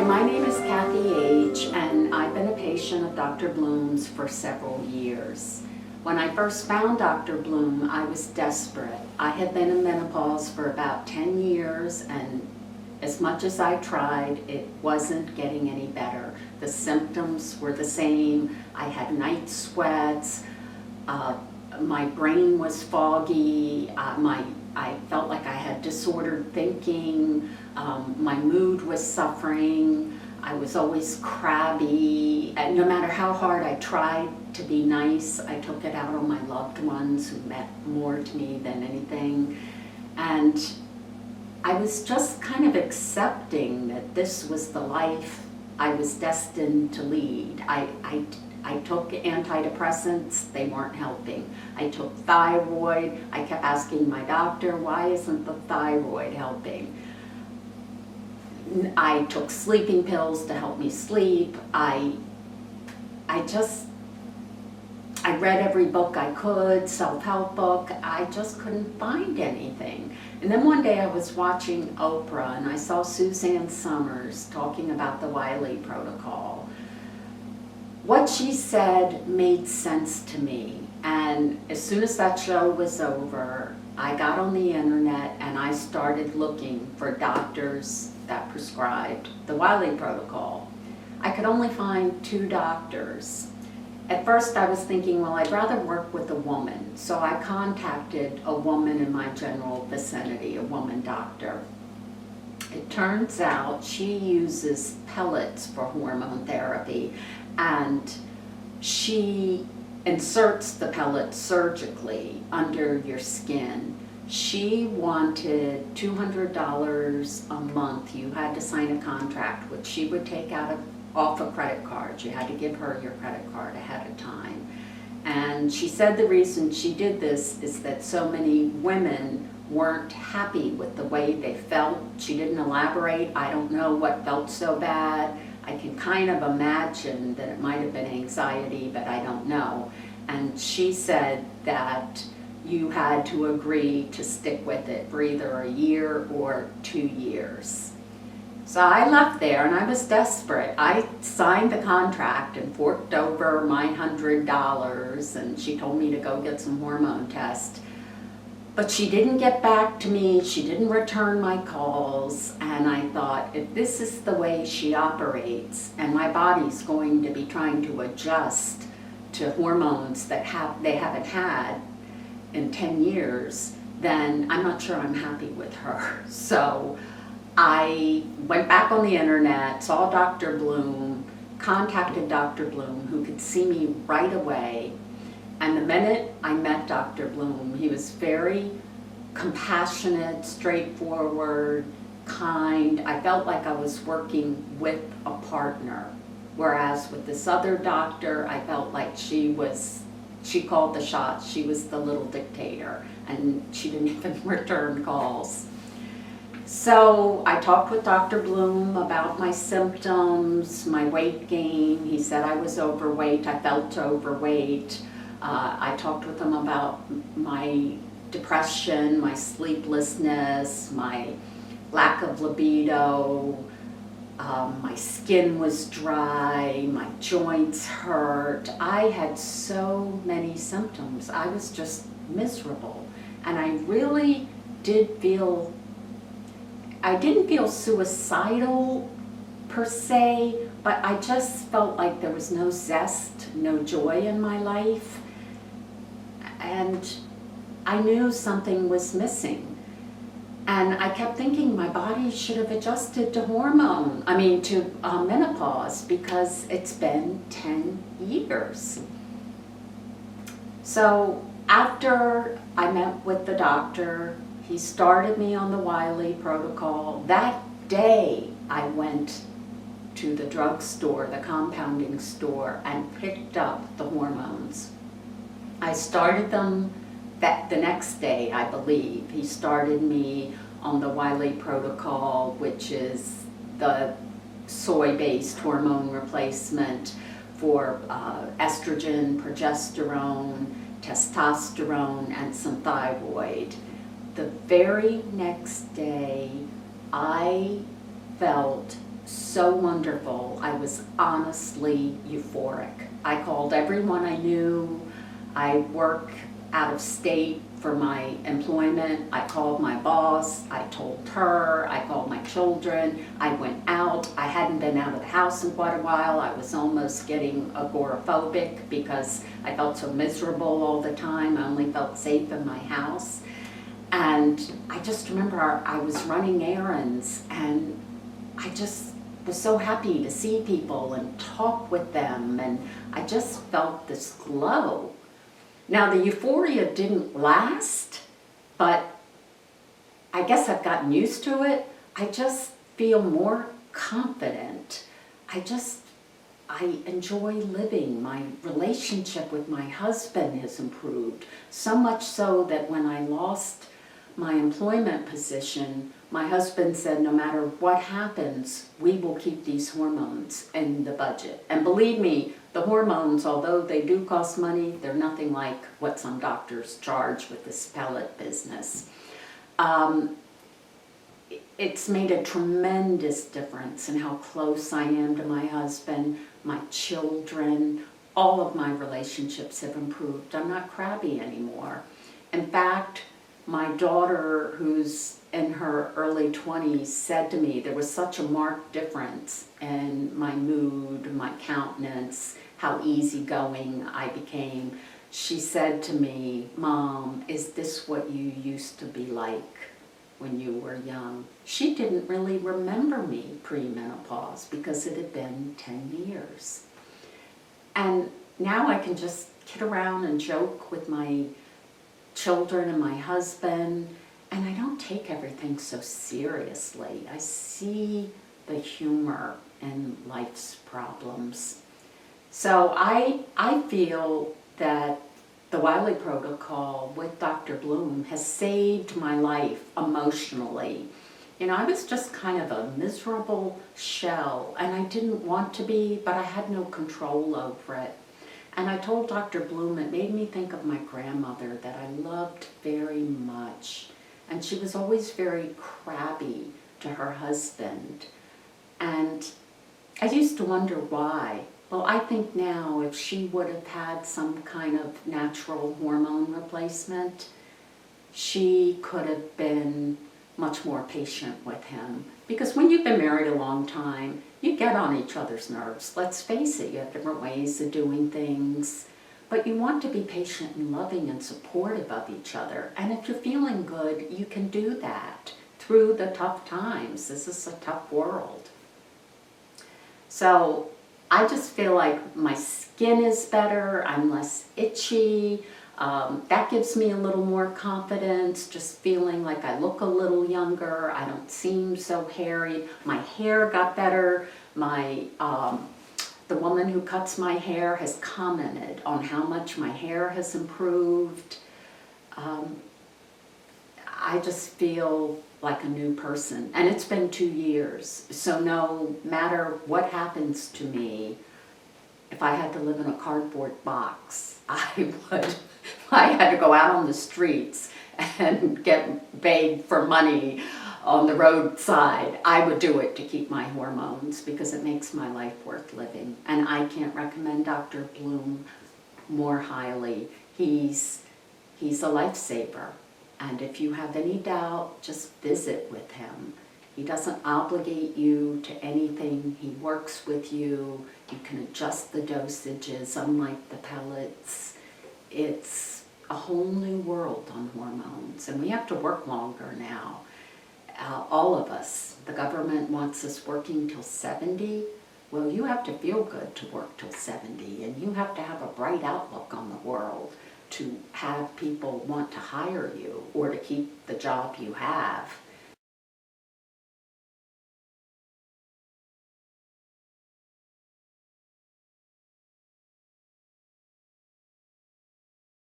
my name is Kathy H., and I've been a patient of Dr. Bloom's for several years. When I first found Dr. Bloom, I was desperate. I had been in menopause for about 10 years, and as much as I tried, it wasn't getting any better. The symptoms were the same. I had night sweats, my brain was foggy, I felt like I had disordered thinking, my mood was suffering, I was always crabby, and no matter how hard I tried to be nice, I took it out on my loved ones who meant more to me than anything. And I was just kind of accepting that this was the life I was destined to lead. I took antidepressants, they weren't helping. I took thyroid, I kept asking my doctor, why isn't the thyroid helping? I took sleeping pills to help me sleep. I read every book I could, self-help book. I just couldn't find anything. And then one day I was watching Oprah and I saw Suzanne Summers talking about the Wiley Protocol. What she said made sense to me, and as soon as that show was over, I got on the internet and I started looking for doctors that prescribed the Wiley Protocol. I could only find 2 doctors. At first I was thinking, well, I'd rather work with a woman, so I contacted a woman in my general vicinity, a woman doctor. It turns out she uses pellets for hormone therapy, and she inserts the pellets surgically under your skin. She wanted $200 a month. You had to sign a contract, which she would take off a credit card. You had to give her your credit card ahead of time. And she said the reason she did this is that so many women weren't happy with the way they felt. She didn't elaborate. I don't know what felt so bad. I can kind of imagine that it might have been anxiety, but I don't know. And she said that you had to agree to stick with it for either a year or 2 years. So I left there and I was desperate. I signed the contract and forked over my $100, and she told me to go get some hormone tests. But she didn't get back to me, she didn't return my calls, and I thought, if this is the way she operates, and my body's going to be trying to adjust to hormones that they haven't had in 10 years, then I'm not sure I'm happy with her. So I went back on the internet, saw Dr. Bloom, contacted Dr. Bloom, who could see me right away. And the minute I met Dr. Bloom, he was very compassionate, straightforward, kind. I felt like I was working with a partner. Whereas with this other doctor, I felt like she called the shots. She was the little dictator, and she didn't even return calls. So I talked with Dr. Bloom about my symptoms, my weight gain. He said I was overweight. I felt overweight. I talked with him about my depression, my sleeplessness, my lack of libido, my skin was dry, my joints hurt. I had so many symptoms. I was just miserable. And I really didn't feel suicidal per se, but I just felt like there was no zest, no joy in my life. And I knew something was missing. And I kept thinking my body should have adjusted to menopause, because it's been 10 years. So after I met with the doctor, he started me on the Wiley Protocol. That day I went to the drugstore, the compounding store, and picked up the hormones. I started them the next day, I believe. He started me on the Wiley Protocol, which is the soy-based hormone replacement for estrogen, progesterone, testosterone, and some thyroid. The very next day, I felt so wonderful. I was honestly euphoric. I called everyone I knew. I work out of state for my employment. I called my boss. I told her. I called my children. I went out. I hadn't been out of the house in quite a while. I was almost getting agoraphobic because I felt so miserable all the time. I only felt safe in my house. And I just remember I was running errands, and I just was so happy to see people and talk with them, and I just felt this glow. Now, the euphoria didn't last, but I guess I've gotten used to it. I just feel more confident. I enjoy living. My relationship with my husband has improved, so much so that when I lost my employment position, my husband said, no matter what happens, we will keep these hormones in the budget. And believe me, the hormones, although they do cost money, they're nothing like what some doctors charge with this pellet business. It's made a tremendous difference in how close I am to my husband, my children. All of my relationships have improved. I'm not crabby anymore. In fact, my daughter, who's in her early 20s, said to me there was such a marked difference in my mood, my countenance, how easygoing I became. She said to me, "Mom, is this what you used to be like when you were young?" She didn't really remember me pre-menopause because it had been 10 years. And now I can just kid around and joke with my children and my husband, and I don't take everything so seriously. I see the humor in life's problems. So I feel that the Wiley Protocol with Dr. Bloom has saved my life emotionally. You know, I was just kind of a miserable shell, and I didn't want to be, but I had no control over it. And I told Dr. Bloom it made me think of my grandmother that I loved very much. And she was always very crabby to her husband. And I used to wonder why. Well, I think now if she would have had some kind of natural hormone replacement, she could have been much more patient with him. Because when you've been married a long time, you get on each other's nerves. Let's face it, you have different ways of doing things. But you want to be patient and loving and supportive of each other. And if you're feeling good, you can do that through the tough times. This is a tough world. So I just feel like my skin is better, I'm less itchy. That gives me a little more confidence, just feeling like I look a little younger. I don't seem so hairy. My hair got better. The woman who cuts my hair has commented on how much my hair has improved. I just feel like a new person. And it's been 2 years. So no matter what happens to me, if I had to live in a cardboard box, I would. I had to go out on the streets and get begged for money on the roadside. I would do it to keep my hormones because it makes my life worth living. And I can't recommend Dr. Bloom more highly. He's a lifesaver. And if you have any doubt, just visit with him. He doesn't obligate you to anything. He works with you. You can adjust the dosages, unlike the pellets. It's a whole new world on hormones, and we have to work longer now. All of us. The government wants us working till 70. Well, you have to feel good to work till 70, and you have to have a bright outlook on the world to have people want to hire you or to keep the job you have.